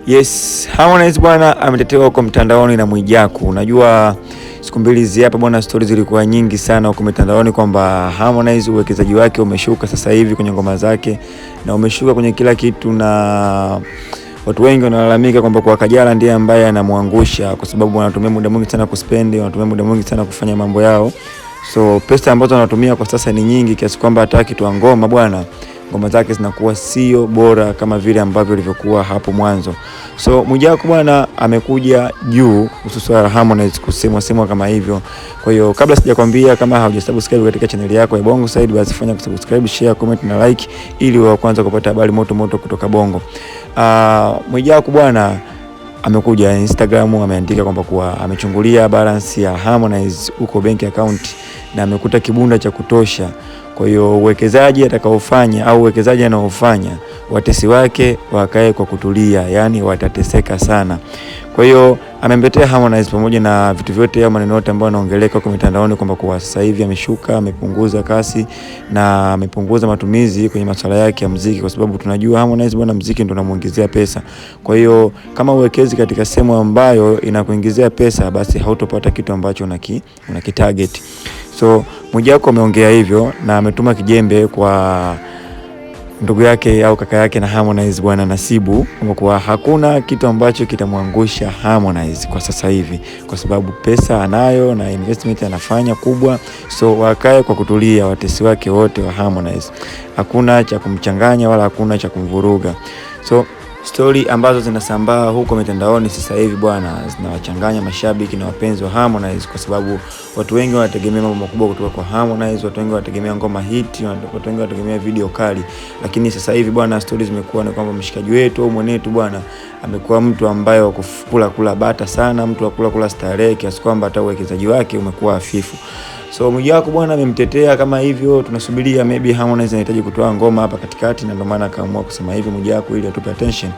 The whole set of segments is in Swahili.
Yes, Harmonize bwana ametetewa huko mtandaoni na Mwijaku. Unajua siku mbili hizi hapa bwana, stories zilikuwa nyingi sana huko mtandaoni kwamba Harmonize uwekezaji wake umeshuka sasa hivi kwenye ngoma zake na umeshuka kwenye kila kitu, na watu wengi wanalalamika kwamba kwa Kajala ndiye ambaye anamwangusha kwa sababu wanatumia muda mwingi sana kuspend, wanatumia muda mwingi sana kufanya mambo yao. So pesa ambazo wanatumia kwa sasa ni nyingi kiasi kwamba hata akitoa ngoma bwana, ngoma zake zinakuwa sio bora kama vile ambavyo ilivyokuwa hapo mwanzo. So Mwijaku bwana amekuja juu hususan Harmonize kusemwa kama hivyo. Kwa hiyo kabla sijakwambia, kama haujasubscribe katika channel yako ya Bongo Side, basi fanya kusubscribe, share, comment na like ili wa kwanza kupata habari moto moto kutoka Bongo. Mwijaku bwana amekuja Instagram, ameandika kwamba kuwa amechungulia balance ya Harmonize huko bank account na amekuta kibunda cha kutosha. Kwa hiyo uwekezaji atakaofanya au uwekezaji anaofanya, watesi wake wakae kwa kutulia, yani watateseka sana. Kwa hiyo amembetea Harmonize pamoja na vitu vyote au maneno yote ambayo anaongeleka kwa mitandaoni kwamba kwa sasa hivi ameshuka, amepunguza kasi na amepunguza matumizi kwenye masuala yake ya muziki, kwa sababu tunajua Harmonize bwana, muziki ndio unamuongezea pesa. Kwa hiyo kama uwekezi katika sehemu ambayo inakuingezea pesa, basi hautopata kitu ambacho unakitarget. So Mwijaku ameongea hivyo na ametuma kijembe kwa ndugu yake au kaka yake na Harmonize bwana Nasibu, kwa hakuna kitu ambacho kitamwangusha Harmonize kwa sasa hivi, kwa sababu pesa anayo na investment anafanya kubwa. So wakae kwa kutulia, watesi wake wote wa Harmonize, hakuna cha kumchanganya wala hakuna cha kumvuruga. So story ambazo zinasambaa huko mitandaoni sasa hivi bwana, zinawachanganya mashabiki na wapenzi wa Harmonize, kwa sababu watu wengi wanategemea mambo makubwa kutoka kwa Harmonize, watu wengi wanategemea ngoma hiti, watu wengi wanategemea video kali. Lakini sasa hivi bwana, stories zimekuwa ni kwamba mshikaji wetu au mwenetu bwana amekuwa mtu ambaye wa kula bata sana, mtu wa kula starehe kiasi kwamba hata uwekezaji wake umekuwa hafifu. So Mwijaku bwana amemtetea kama hivyo, tunasubiria maybe Harmonize anahitaji kutoa ngoma hapa katikati na ndio maana akaamua kusema hivyo Mwijaku ili atupe attention.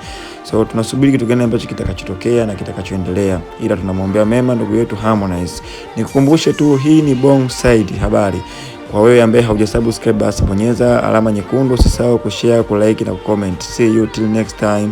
So tunasubiri kitu gani ambacho kitakachotokea na kitakachoendelea, ila tunamwombea mema ndugu yetu Harmonize. Nikukumbushe tu, hii ni Bongo Side habari. Kwa wewe ambaye haujasubscribe, basi bonyeza alama nyekundu, usisahau kushare, kulike na kucomment. See you till next time.